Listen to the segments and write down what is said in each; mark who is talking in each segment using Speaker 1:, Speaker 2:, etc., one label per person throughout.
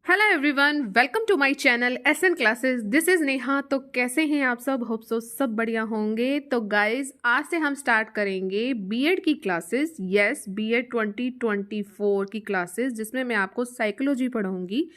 Speaker 1: Hello everyone, welcome to my channel SN classes. This is Neha. तो कैसे हैं आप सब? होप सो सब बढ़िया होंगे। तो गाइज, आज से हम स्टार्ट करेंगे बीएड की क्लासेस। यस, बीएड 2024 की क्लासेस, जिसमें मैं आपको साइकोलॉजी पढ़ाऊंगी।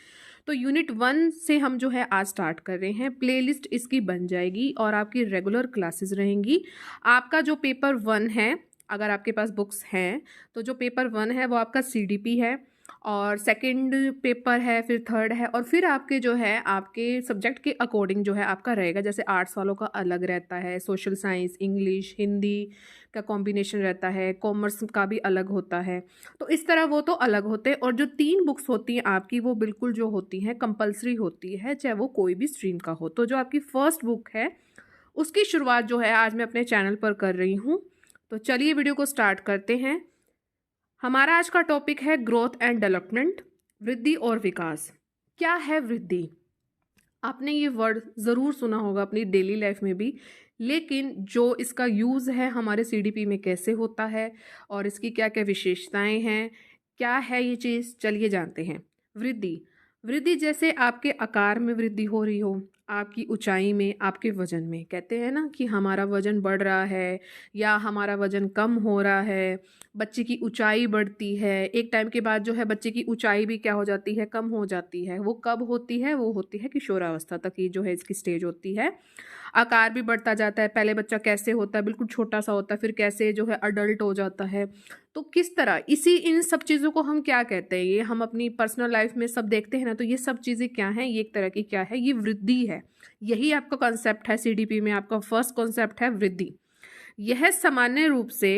Speaker 1: तो यूनिट 1 से हम जो है आज स्टार्ट कर रहे हैं। प्लेलिस्ट इसकी बन जाएगी और आपकी रेगुलर क्लासेस रहेंगी। आपका जो पेपर 1 है, अगर आपके पास बुक्स हैं तो जो पेपर 1 है वो आपका सीडीपी है, और सेकंड पेपर है, फिर थर्ड है, और फिर आपके जो है आपके सब्जेक्ट के अकॉर्डिंग जो है आपका रहेगा। जैसे आर्ट्स वालों का अलग रहता है, सोशल साइंस, इंग्लिश, हिंदी का कॉम्बिनेशन रहता है, कॉमर्स का भी अलग होता है। तो इस तरह वो तो अलग होते हैं। और जो 3 बुक्स होती हैं आपकी, वो बिल्कुल जो होती हैं कंपलसरी होती है, चाहे वो कोई भी स्ट्रीम का हो। तो जो आपकी फर्स्ट बुक है उसकी शुरुआत जो है आज मैं अपने चैनल पर कर रही हूँ। तो चलिए वीडियो को स्टार्ट करते हैं। हमारा आज का टॉपिक है ग्रोथ एंड डेवलपमेंट, वृद्धि और विकास। क्या है वृद्धि? आपने ये वर्ड ज़रूर सुना होगा अपनी डेली लाइफ में भी, लेकिन जो इसका यूज़ है हमारे सीडीपी में कैसे होता है और इसकी क्या क्या विशेषताएं हैं, क्या है ये चीज़, चलिए जानते हैं। वृद्धि। वृद्धि जैसे आपके आकार में वृद्धि हो रही हो, आपकी ऊंचाई में, आपके वजन में। कहते हैं ना कि हमारा वजन बढ़ रहा है या हमारा वजन कम हो रहा है। बच्चे की ऊंचाई बढ़ती है, एक टाइम के बाद जो है बच्चे की ऊंचाई भी क्या हो जाती है, कम हो जाती है। वो कब होती है? वो होती है किशोरावस्था तक, ये जो है इसकी स्टेज होती है। आकार भी बढ़ता जाता है। पहले बच्चा कैसे होता है, बिल्कुल छोटा सा होता है, फिर कैसे जो है अडल्ट हो जाता है। तो किस तरह इन सब चीज़ों को हम क्या कहते हैं, ये हम अपनी पर्सनल लाइफ में सब देखते हैं ना। तो ये सब चीज़ें क्या हैं? ये एक तरह की क्या है, ये वृद्धि है। यही आपका कॉन्सेप्ट है सीडीपी में। आपका फर्स्ट कॉन्सेप्ट है वृद्धि। यह सामान्य रूप से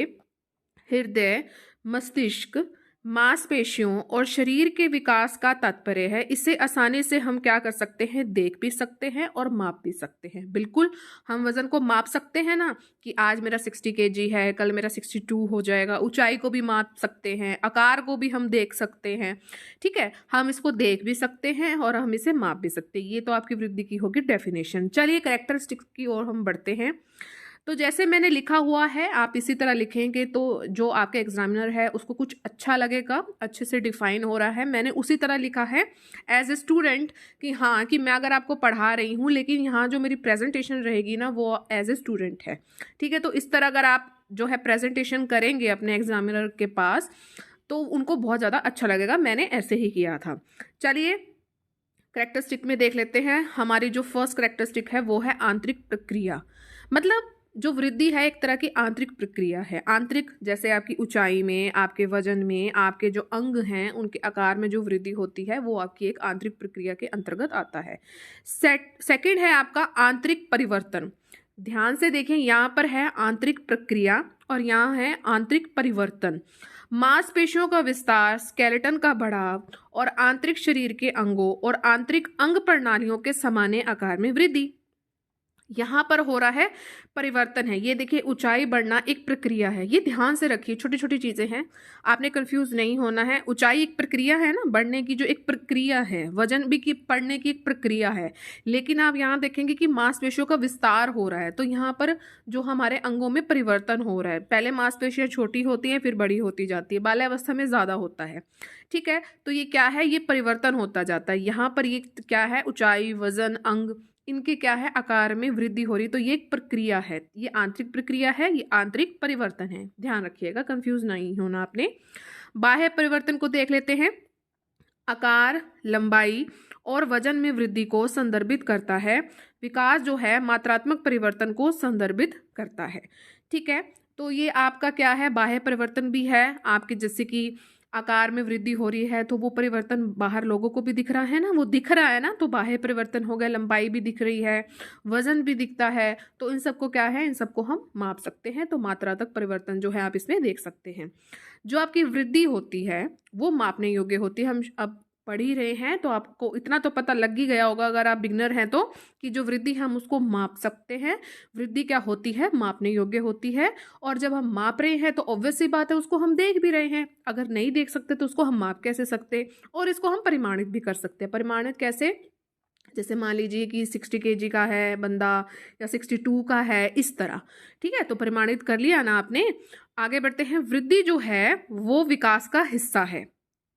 Speaker 1: हृदय, मस्तिष्क, मांसपेशियों और शरीर के विकास का तात्पर्य है। इसे आसानी से हम क्या कर सकते हैं, देख भी सकते हैं और माप भी सकते हैं। बिल्कुल, हम वजन को माप सकते हैं ना, कि आज मेरा 60 kg है, कल मेरा 62 हो जाएगा। ऊंचाई को भी माप सकते हैं, आकार को भी हम देख सकते हैं। ठीक है, हम इसको देख भी सकते हैं और हम इसे माप भी सकते हैं। ये तो आपकी वृद्धि की होगी डेफिनेशन। चलिए कैरेक्टरिस्टिक्स की ओर हम बढ़ते हैं। तो जैसे मैंने लिखा हुआ है आप इसी तरह लिखेंगे तो जो आपके एग्जामिनर है उसको कुछ अच्छा लगेगा, अच्छे से डिफाइन हो रहा है। मैंने उसी तरह लिखा है एज ए स्टूडेंट, कि हाँ, कि मैं अगर आपको पढ़ा रही हूँ लेकिन यहाँ जो मेरी प्रेजेंटेशन रहेगी ना वो एज ए स्टूडेंट है। ठीक है, तो इस तरह अगर आप जो है प्रेजेंटेशन करेंगे अपने एग्जामिनर के पास तो उनको बहुत ज़्यादा अच्छा लगेगा। मैंने ऐसे ही किया था। चलिए करेक्टरिस्टिक में देख लेते हैं। हमारी जो फर्स्ट करेक्टरिस्टिक है वो है आंतरिक प्रक्रिया। मतलब जो वृद्धि है एक तरह की आंतरिक प्रक्रिया है। आंतरिक जैसे आपकी ऊंचाई में, आपके वजन में, आपके जो अंग हैं उनके आकार में जो वृद्धि होती है वो आपकी एक आंतरिक प्रक्रिया के अंतर्गत आता है। सेकंड है आपका आंतरिक परिवर्तन। ध्यान से देखें, यहाँ पर है आंतरिक प्रक्रिया और यहाँ है आंतरिक परिवर्तन। मांसपेशियों का विस्तार, स्केलेटन का बढ़ाव और आंतरिक शरीर के अंगों और आंतरिक अंग प्रणालियों के सामान्य आकार में वृद्धि। यहाँ पर हो रहा है परिवर्तन है। ये देखिए, ऊंचाई बढ़ना एक प्रक्रिया है। ये ध्यान से रखिए, छोटी छोटी चीजें हैं, आपने कंफ्यूज नहीं होना है। ऊंचाई एक प्रक्रिया है ना, बढ़ने की जो एक प्रक्रिया है, वजन भी की बढ़ने की एक प्रक्रिया है। लेकिन आप यहाँ देखेंगे कि मांसपेशियों का विस्तार हो रहा है, तो यहाँ पर जो हमारे अंगों में परिवर्तन हो रहा है। पहले मांसपेशियां छोटी होती हैं, फिर बड़ी होती जाती है, बाल्यावस्था में ज्यादा होता है। ठीक है, तो ये क्या है, ये परिवर्तन होता जाता है। यहाँ पर ये क्या है, ऊंचाई, वजन, अंग, इनके क्या है, आकार में वृद्धि हो रही। तो ये एक प्रक्रिया है, ये आंतरिक प्रक्रिया है, ये आंतरिक परिवर्तन है। ध्यान रखिएगा, कंफ्यूज नहीं होना आपने। बाह्य परिवर्तन को देख लेते हैं। आकार, लंबाई और वजन में वृद्धि को संदर्भित करता है। विकास जो है मात्रात्मक परिवर्तन को संदर्भित करता है। ठीक है, तो ये आपका क्या है, बाह्य परिवर्तन भी है आपके। जैसे कि आकार में वृद्धि हो रही है तो वो परिवर्तन बाहर लोगों को भी दिख रहा है ना, वो दिख रहा है ना, तो बाह्य परिवर्तन हो गया। लंबाई भी दिख रही है, वजन भी दिखता है, तो इन सबको क्या है, इन सबको हम माप सकते हैं। तो मात्रात्मक परिवर्तन जो है आप इसमें देख सकते हैं। जो आपकी वृद्धि होती है वो मापने योग्य होती है। हम अब पढ़ ही रहे हैं तो आपको इतना तो पता लग ही गया होगा, अगर आप बिगनर हैं तो, कि जो वृद्धि हम उसको माप सकते हैं। वृद्धि क्या होती है, मापने योग्य होती है। और जब हम माप रहे हैं तो ऑब्वियस सी बात है उसको हम देख भी रहे हैं। अगर नहीं देख सकते तो उसको हम माप कैसे सकते, और इसको हम परिमाणित भी कर सकते हैं। परिमाणित कैसे? जैसे मान लीजिए कि 60 kg का है बंदा या 62 का है, इस तरह। ठीक है, तो परिमाणित कर लिया ना आपने। आगे बढ़ते हैं। वृद्धि जो है वो विकास का हिस्सा है।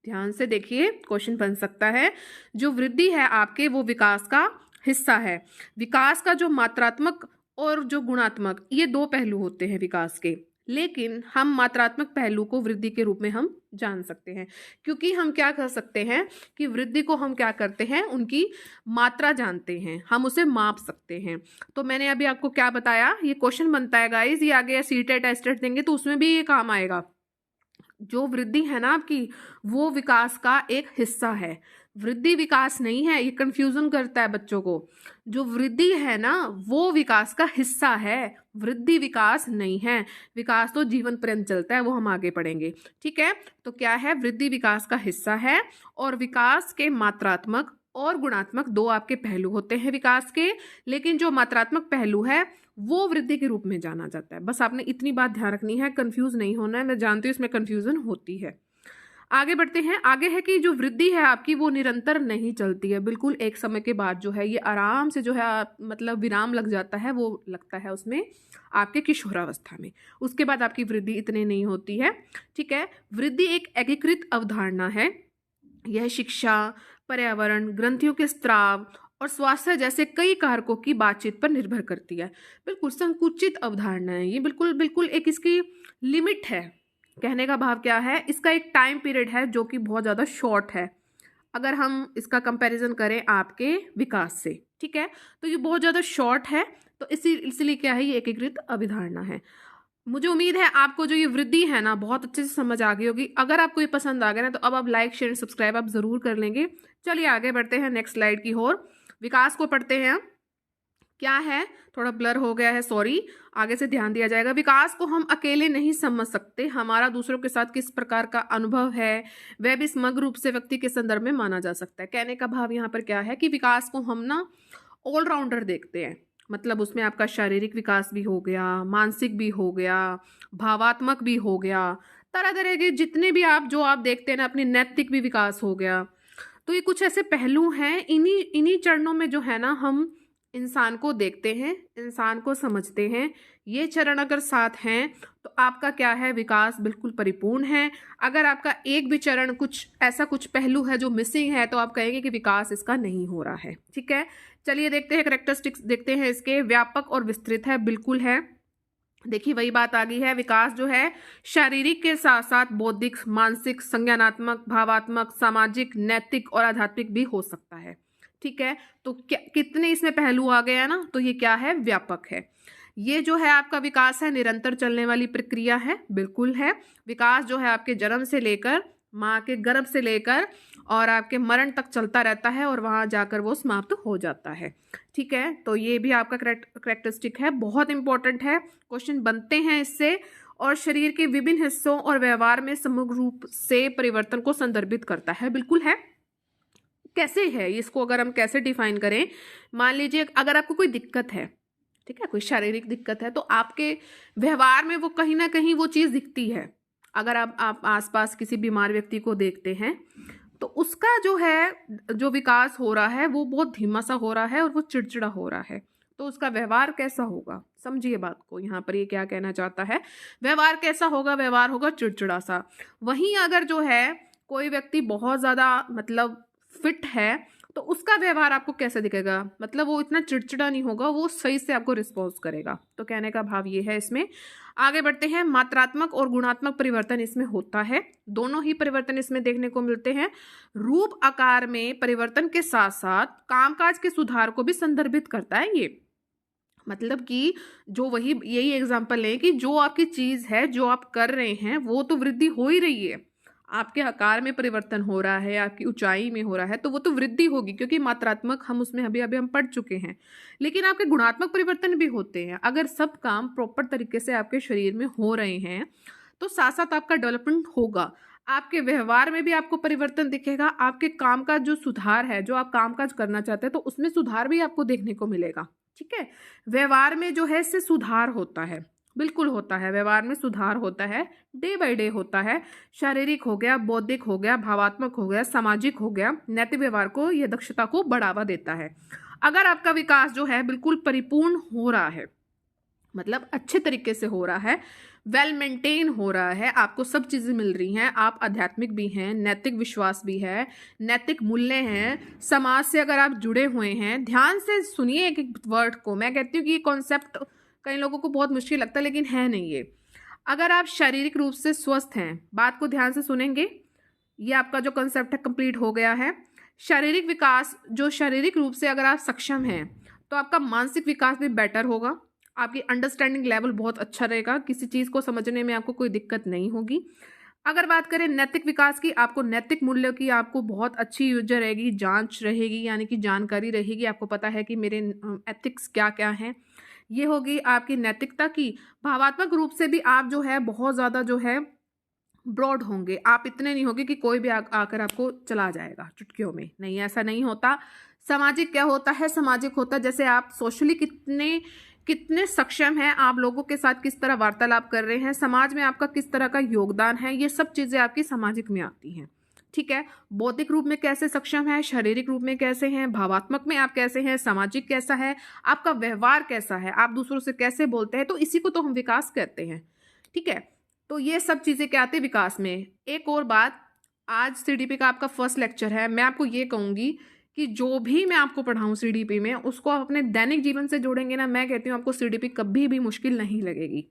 Speaker 1: ध्यान से देखिए, क्वेश्चन बन सकता है। जो वृद्धि है आपके वो विकास का हिस्सा है। विकास का जो मात्रात्मक और जो गुणात्मक, ये दो पहलू होते हैं विकास के, लेकिन हम मात्रात्मक पहलू को वृद्धि के रूप में हम जान सकते हैं, क्योंकि हम क्या कर सकते हैं कि वृद्धि को हम क्या करते हैं, उनकी मात्रा जानते हैं, हम उसे माप सकते हैं। तो मैंने अभी आपको क्या बताया, ये क्वेश्चन बनता है गाइस, ये आगे सीटेट एस्टेट देंगे तो उसमें भी ये काम आएगा। जो वृद्धि है ना आपकी, वो विकास का एक हिस्सा है। वृद्धि विकास नहीं है, ये कंफ्यूजन करता है बच्चों को। जो वृद्धि है ना वो विकास का हिस्सा है, वृद्धि विकास नहीं है। विकास तो जीवन पर्यंत चलता है, वो हम आगे पढ़ेंगे, ठीक है। तो क्या है, वृद्धि विकास का हिस्सा है, और विकास के मात्रात्मक और गुणात्मक दो आपके पहलू होते हैं विकास के, लेकिन जो मात्रात्मक पहलू है वो वृद्धि के रूप में जाना जाता है। बस आपने इतनी बात ध्यान रखनी है, कंफ्यूज नहीं होना है। मैं जानती हूँ इसमें कंफ्यूजन होती है। आगे बढ़ते हैं। आगे है कि जो वृद्धि है आपकी वो निरंतर नहीं चलती है, बिल्कुल एक समय के बाद जो है ये आराम से जो है मतलब विराम लग जाता है, वो लगता है उसमें आपके किशोरावस्था में। उसके बाद आपकी वृद्धि इतने नहीं होती है, ठीक है। वृद्धि एक एकीकृत अवधारणा है। यह शिक्षा, पर्यावरण, ग्रंथियों के स्त्राव और स्वास्थ्य जैसे कई कारकों की बातचीत पर निर्भर करती है। बिल्कुल संकुचित अवधारणा है ये, बिल्कुल बिल्कुल एक इसकी लिमिट है। कहने का भाव क्या है, इसका एक टाइम पीरियड है जो कि बहुत ज़्यादा शॉर्ट है, अगर हम इसका कंपैरिजन करें आपके विकास से, ठीक है। तो ये बहुत ज़्यादा शॉर्ट है, तो इसलिए क्या है, ये एकीकृत अवधारणा है। मुझे उम्मीद है आपको जो ये वृद्धि है ना बहुत अच्छे से समझ आ गई होगी। अगर आपको ये पसंद आ गया ना तो अब आप लाइक शेयर सब्सक्राइब आप जरूर कर लेंगे। चलिए आगे बढ़ते हैं नेक्स्ट स्लाइड की ओर। विकास को पढ़ते हैं। क्या है, थोड़ा ब्लर हो गया है, सॉरी, आगे से ध्यान दिया जाएगा। विकास को हम अकेले नहीं समझ सकते, हमारा दूसरों के साथ किस प्रकार का अनुभव है वह भी समग्र रूप से व्यक्ति के संदर्भ में माना जा सकता है। कहने का भाव यहाँ पर क्या है कि विकास को हम ना ऑलराउंडर देखते हैं, मतलब उसमें आपका शारीरिक विकास भी हो गया, मानसिक भी हो गया, भावात्मक भी हो गया, तरह तरह के जितने भी आप जो आप देखते हैं ना, अपनी नैतिक भी विकास हो गया। तो ये कुछ ऐसे पहलू हैं, इन्हीं चरणों में जो है ना हम इंसान को देखते हैं, इंसान को समझते हैं। ये चरण अगर साथ हैं तो आपका क्या है, विकास बिल्कुल परिपूर्ण है। अगर आपका एक भी चरण कुछ ऐसा कुछ पहलू है जो मिसिंग है तो आप कहेंगे कि विकास इसका नहीं हो रहा है, ठीक है। चलिए देखते हैं कैरेक्टरिस्टिक्स, देखते हैं इसके। व्यापक और विस्तृत है, बिल्कुल है। देखिए वही बात आ गई है, विकास जो है शारीरिक के साथ साथ बौद्धिक, मानसिक, संज्ञानात्मक, भावात्मक, सामाजिक, नैतिक और आध्यात्मिक भी हो सकता है, ठीक है। तो क्या कितने इसमें पहलू आ गए हैं ना, तो ये क्या है, व्यापक है। ये जो है आपका विकास है निरंतर चलने वाली प्रक्रिया है, बिल्कुल है। विकास जो है आपके जन्म से लेकर, माँ के गर्भ से लेकर और आपके मरण तक चलता रहता है और वहां जाकर वो समाप्त हो जाता है, ठीक है। तो ये भी आपका करेक्टरिस्टिक है, बहुत इंपॉर्टेंट है, क्वेश्चन बनते हैं इससे। और शरीर के विभिन्न हिस्सों और व्यवहार में समग्र रूप से परिवर्तन को संदर्भित करता है, बिल्कुल है। कैसे है इसको अगर हम कैसे डिफाइन करें, मान लीजिए अगर आपको कोई दिक्कत है, ठीक है, कोई शारीरिक दिक्कत है, तो आपके व्यवहार में वो कहीं ना कहीं वो चीज़ दिखती है। अगर आप आसपास किसी बीमार व्यक्ति को देखते हैं तो उसका जो है जो विकास हो रहा है वो बहुत धीमा सा हो रहा है और वो चिड़चिड़ा हो रहा है, तो उसका व्यवहार कैसा होगा, समझिए बात को। यहाँ पर ये क्या कहना चाहता है, व्यवहार कैसा होगा, व्यवहार होगा चिड़चिड़ा सा। वहीं अगर जो है कोई व्यक्ति बहुत ज़्यादा मतलब फिट है तो उसका व्यवहार आपको कैसे दिखेगा, मतलब वो इतना चिड़चिड़ा नहीं होगा, वो सही से आपको रिस्पॉन्स करेगा। तो कहने का भाव ये है इसमें। आगे बढ़ते हैं। मात्रात्मक और गुणात्मक परिवर्तन इसमें होता है, दोनों ही परिवर्तन इसमें देखने को मिलते हैं। रूप आकार में परिवर्तन के साथ साथ कामकाज के सुधार को भी संदर्भित करता है ये, मतलब कि जो वही यही एग्जाम्पल लें कि जो आपकी चीज़ है, जो आप कर रहे हैं वो तो वृद्धि हो ही रही है, आपके आकार में परिवर्तन हो रहा है, आपकी ऊंचाई में हो रहा है, तो वो तो वृद्धि होगी क्योंकि मात्रात्मक हम उसमें अभी अभी हम पढ़ चुके हैं। लेकिन आपके गुणात्मक परिवर्तन भी होते हैं। अगर सब काम प्रॉपर तरीके से आपके शरीर में हो रहे हैं तो साथ साथ आपका डेवलपमेंट होगा, आपके व्यवहार में भी आपको परिवर्तन दिखेगा, आपके काम का जो सुधार है, जो आप कामकाज करना चाहते हैं तो उसमें सुधार भी आपको देखने को मिलेगा, ठीक है। व्यवहार में जो है इससे सुधार होता है, बिल्कुल होता है, व्यवहार में सुधार होता है, डे बाय डे होता है। शारीरिक हो गया, बौद्धिक हो गया, भावात्मक हो गया, सामाजिक हो गया, नैतिक व्यवहार को, यह दक्षता को बढ़ावा देता है। अगर आपका विकास जो है बिल्कुल परिपूर्ण हो रहा है, मतलब अच्छे तरीके से हो रहा है, वेल मेंटेन हो रहा है, आपको सब चीज़ें मिल रही हैं, आप आध्यात्मिक भी हैं, नैतिक विश्वास भी है, नैतिक मूल्य हैं, समाज से अगर आप जुड़े हुए हैं, ध्यान से सुनिए एक एक वर्ड को। मैं कहती हूँ कि ये कॉन्सेप्ट कई लोगों को बहुत मुश्किल लगता है, लेकिन है नहीं ये। अगर आप शारीरिक रूप से स्वस्थ हैं, बात को ध्यान से सुनेंगे, ये आपका जो कंसेप्ट है कंप्लीट हो गया है। शारीरिक विकास, जो शारीरिक रूप से अगर आप सक्षम हैं तो आपका मानसिक विकास भी बेटर होगा, आपकी अंडरस्टैंडिंग लेवल बहुत अच्छा रहेगा, किसी चीज़ को समझने में आपको कोई दिक्कत नहीं होगी। अगर बात करें नैतिक विकास की, आपको नैतिक मूल्यों की आपको बहुत अच्छी यूजर रहेगी, जांच रहेगी, यानी कि जानकारी रहेगी, आपको पता है कि मेरे एथिक्स क्या क्या हैं। ये होगी आपकी नैतिकता की। भावात्मक रूप से भी आप जो है बहुत ज़्यादा जो है ब्रॉड होंगे, आप इतने नहीं होंगे कि कोई भी आकर आपको चला जाएगा चुटकियों में, नहीं, ऐसा नहीं होता। सामाजिक क्या होता है? सामाजिक होता है जैसे आप सोशली कितने कितने सक्षम हैं, आप लोगों के साथ किस तरह वार्तालाप कर रहे हैं, समाज में आपका किस तरह का योगदान है, ये सब चीज़ें आपकी सामाजिक में आती हैं। ठीक है, बौद्धिक रूप में कैसे सक्षम है, शारीरिक रूप में कैसे हैं, भावात्मक में आप कैसे हैं, सामाजिक कैसा है, आपका व्यवहार कैसा है, आप दूसरों से कैसे बोलते हैं, तो इसी को तो हम विकास कहते हैं। ठीक है, तो ये सब चीज़ें क्या आती है विकास में। एक और बात, आज सीडीपी का आपका फर्स्ट लेक्चर है, मैं आपको ये कहूँगी कि जो भी मैं आपको पढ़ाऊँ सीडीपी में, उसको आप अपने दैनिक जीवन से जोड़ेंगे ना, मैं कहती हूँ आपको सीडीपी कभी भी मुश्किल नहीं लगेगी।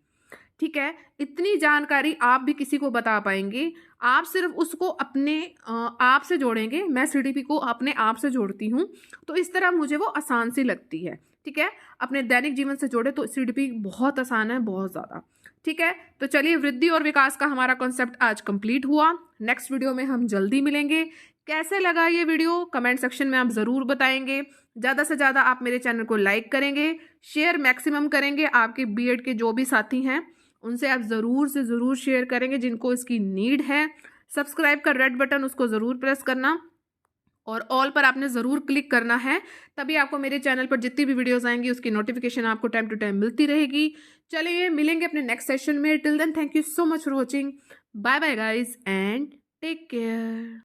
Speaker 1: ठीक है, इतनी जानकारी आप भी किसी को बता पाएंगे, आप सिर्फ उसको अपने आप से जोड़ेंगे। मैं सीडीपी को अपने आप से जोड़ती हूँ, तो इस तरह मुझे वो आसान सी लगती है। ठीक है, अपने दैनिक जीवन से जोड़े तो सीडीपी बहुत आसान है, बहुत ज़्यादा। ठीक है, तो चलिए, वृद्धि और विकास का हमारा कॉन्सेप्ट आज कंप्लीट हुआ। नेक्स्ट वीडियो में हम जल्दी मिलेंगे। कैसे लगा ये वीडियो कमेंट सेक्शन में आप ज़रूर बताएंगे। ज़्यादा से ज़्यादा आप मेरे चैनल को लाइक करेंगे, शेयर मैक्सिमम करेंगे, आपके बीएड के जो भी साथी हैं उनसे आप ज़रूर से ज़रूर शेयर करेंगे जिनको इसकी नीड है। सब्सक्राइब का रेड बटन उसको ज़रूर प्रेस करना और ऑल पर आपने ज़रूर क्लिक करना है, तभी आपको मेरे चैनल पर जितनी भी वीडियोस आएंगी उसकी नोटिफिकेशन आपको टाइम टू टाइम मिलती रहेगी। चलिए, मिलेंगे अपने नेक्स्ट सेशन में। Till then, thank you so much for watching. Bye bye guys and take care.